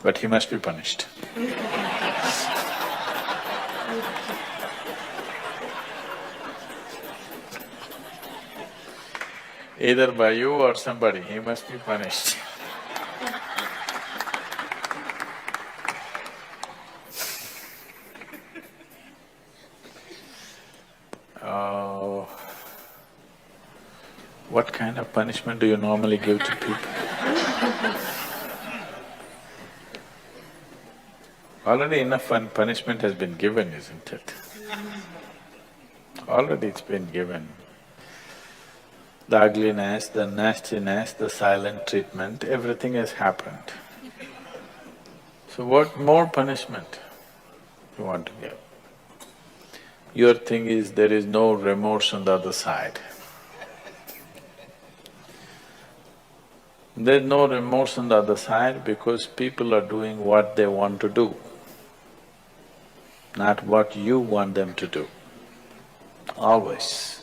but he must be punished. Either by you or somebody, he must be punished. Oh, what kind of punishment do you normally give to people? Already enough punishment has been given, isn't it? Already it's been given. The ugliness, the nastiness, the silent treatment, everything has happened. So what more punishment you want to give? Your thing is there is no remorse on the other side. There's no remorse on the other side because people are doing what they want to do, not what you want them to do, always.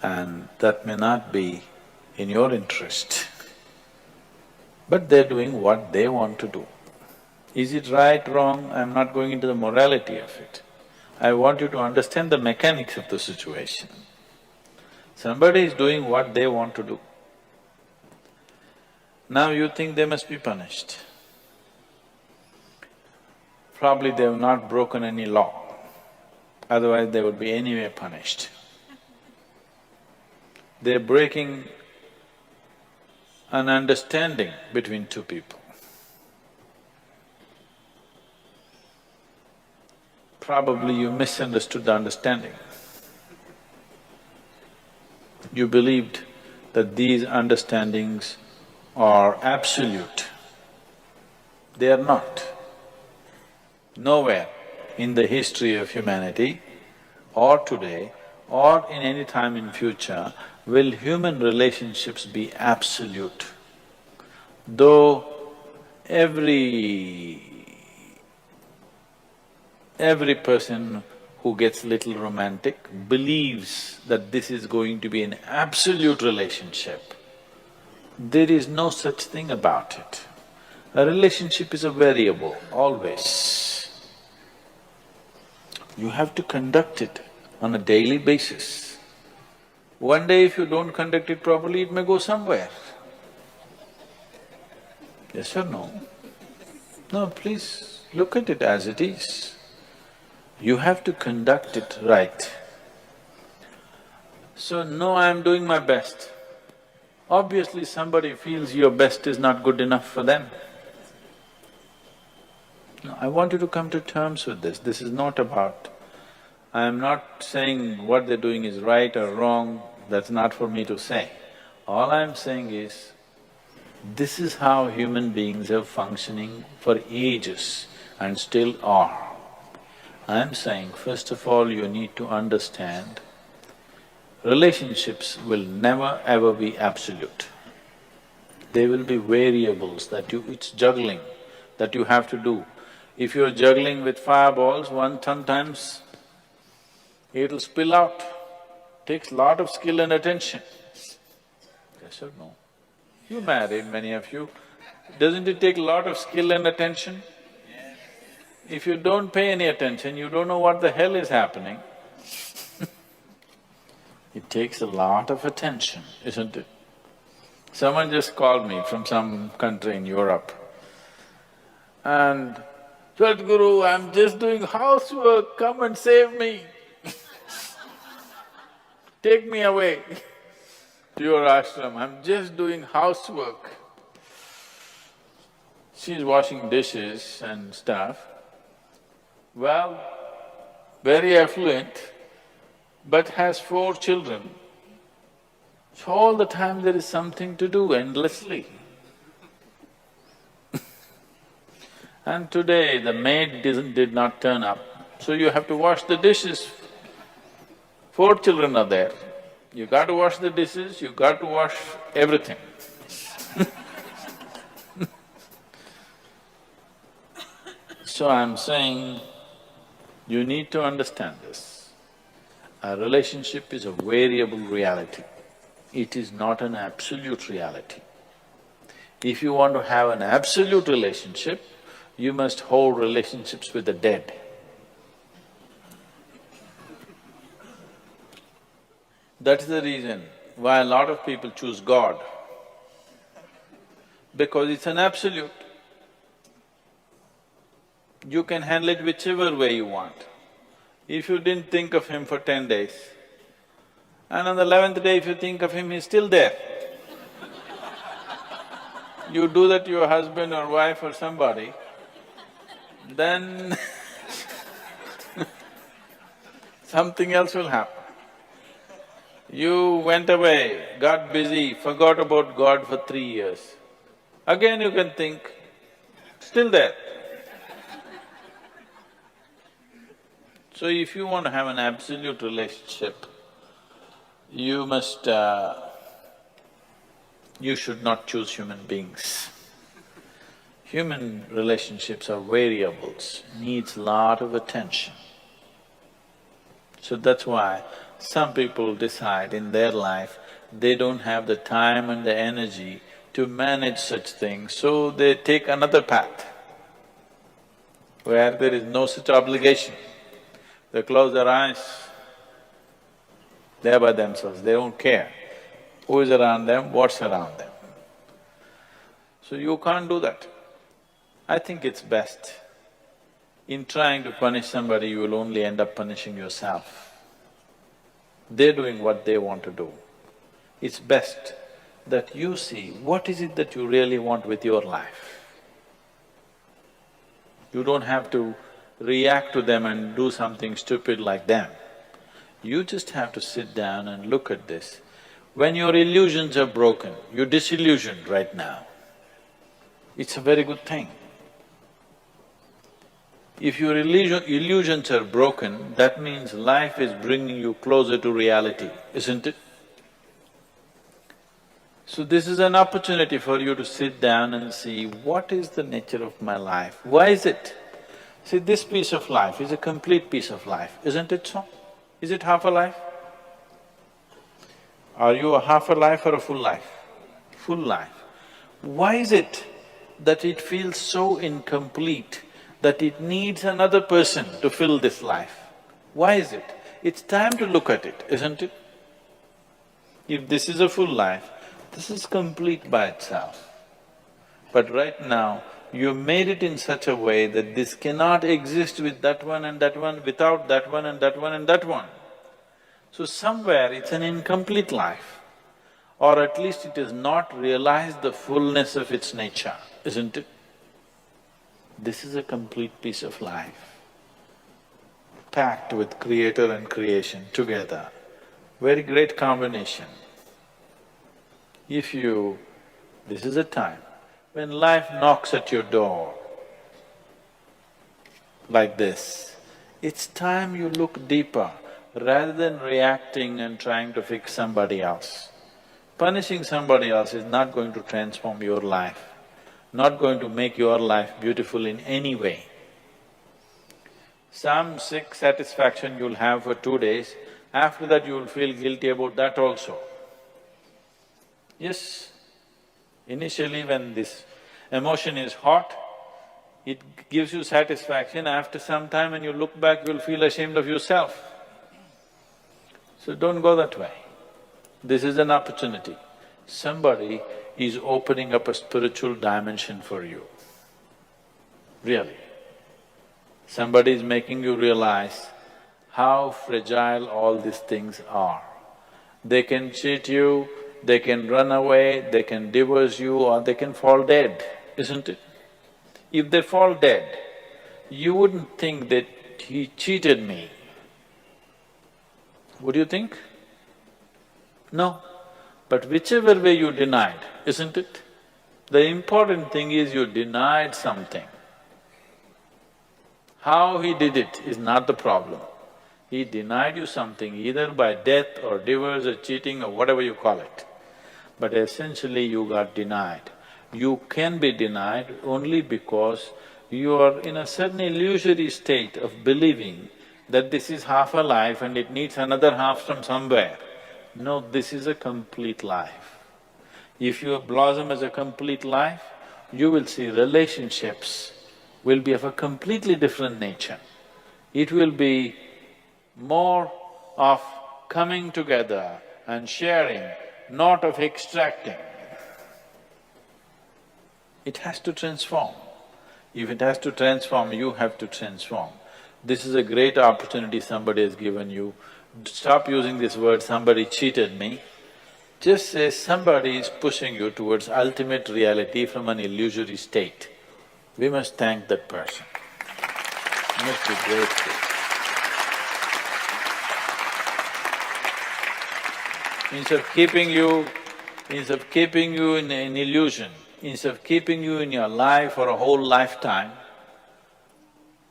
And that may not be in your interest, but they're doing what they want to do. Is it right, wrong? I'm not going into the morality of it. I want you to understand the mechanics of the situation. Somebody is doing what they want to do. Now you think they must be punished. Probably they have not broken any law, otherwise they would be anyway punished. They're breaking an understanding between two people. Probably you misunderstood the understanding. You believed that these understandings are absolute. They are not. Nowhere in the history of humanity or today or in any time in future will human relationships be absolute. Though every person who gets little romantic believes that this is going to be an absolute relationship, there is no such thing about it. A relationship is a variable, always. You have to conduct it on a daily basis. One day if you don't conduct it properly, it may go somewhere. Yes or no? No, please look at it as it is. You have to conduct it right. So, no, I'm doing my best. Obviously somebody feels your best is not good enough for them. No, I want you to come to terms with this. This is not about… I am not saying what they're doing is right or wrong, that's not for me to say. All I'm saying is, this is how human beings are functioning for ages and still are. I'm saying, first of all, you need to understand, relationships will never ever be absolute. There will be variables that it's juggling that you have to do. If you're juggling with fireballs, sometimes it'll spill out. Takes lot of skill and attention. Yes or no? You married, many of you. Doesn't it take a lot of skill and attention? If you don't pay any attention, you don't know what the hell is happening. It takes a lot of attention, isn't it? Someone just called me from some country in Europe and, "Sadhguru, I'm just doing housework, come and save me. Take me away to your ashram, I'm just doing housework." She's washing dishes and stuff. Well, very affluent, but has 4 children. So all the time there is something to do endlessly. And today the maid did not turn up, so you have to wash the dishes. 4 children are there. You got to wash the dishes, you got to wash everything. So I'm saying, you need to understand this. A relationship is a variable reality. It is not an absolute reality. If you want to have an absolute relationship, you must hold relationships with the dead. That's the reason why a lot of people choose God, because it's an absolute. You can handle it whichever way you want. If you didn't think of him for 10 days, and on the 11th day if you think of him, he's still there. You do that to your husband or wife or somebody, then something else will happen. You went away, got busy, forgot about God for 3 years. Again you can think, still there. So if you want to have an absolute relationship, you should not choose human beings. Human relationships are variables, needs lot of attention. So that's why some people decide in their life they don't have the time and the energy to manage such things, so they take another path where there is no such obligation. They close their eyes, they're by themselves, they don't care who is around them, what's around them. So you can't do that. I think it's best. In trying to punish somebody, you will only end up punishing yourself. They're doing what they want to do. It's best that you see what is it that you really want with your life. You don't have to react to them and do something stupid like them. You just have to sit down and look at this. When your illusions are broken, you're disillusioned right now, it's a very good thing. If your illusions are broken, that means life is bringing you closer to reality, isn't it? So this is an opportunity for you to sit down and see, what is the nature of my life? Why is it? See, this piece of life is a complete piece of life, isn't it so? Is it half a life? Are you a half a life or a full life? Full life. Why is it that it feels so incomplete that it needs another person to fill this life? Why is it? It's time to look at it, isn't it? If this is a full life, this is complete by itself. But right now, you made it in such a way that this cannot exist with that one and that one, without that one and that one and that one. So somewhere it's an incomplete life, or at least it has not realized the fullness of its nature, isn't it? This is a complete piece of life, packed with creator and creation together. Very great combination. This is a time when life knocks at your door like this, it's time you look deeper rather than reacting and trying to fix somebody else. Punishing somebody else is not going to transform your life, not going to make your life beautiful in any way. Some sick satisfaction you'll have for 2 days, after that you'll feel guilty about that also. Yes, initially when this emotion is hot, it gives you satisfaction. After some time when you look back, you'll feel ashamed of yourself. So don't go that way. This is an opportunity. Somebody is opening up a spiritual dimension for you, really. Somebody is making you realize how fragile all these things are. They can cheat you, they can run away, they can divorce you, or they can fall dead, isn't it? If they fall dead, you wouldn't think that he cheated me. Would you think? No. But whichever way you denied, isn't it? The important thing is you denied something. How he did it is not the problem. He denied you something either by death or divorce or cheating or whatever you call it. But essentially you got denied. You can be denied only because you are in a certain illusory state of believing that this is half a life and it needs another half from somewhere. No, this is a complete life. If you blossom as a complete life, you will see relationships will be of a completely different nature. It will be more of coming together and sharing, not of extracting. It has to transform. If it has to transform, you have to transform. This is a great opportunity somebody has given you. Stop using this word, somebody cheated me. Just say somebody is pushing you towards ultimate reality from an illusory state. We must thank that person. We must be grateful. Instead of keeping you in an illusion, instead of keeping you in your life for a whole lifetime,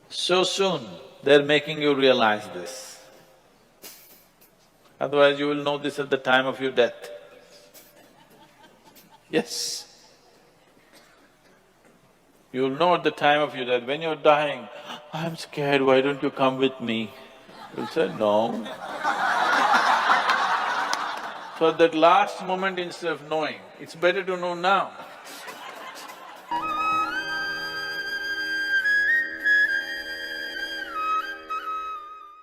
so soon they're making you realize this. Otherwise you will know this at the time of your death. Yes. You'll know at the time of your death, when you're dying, I'm scared, why don't you come with me? You'll say, no. So at that last moment, instead of knowing, it's better to know now.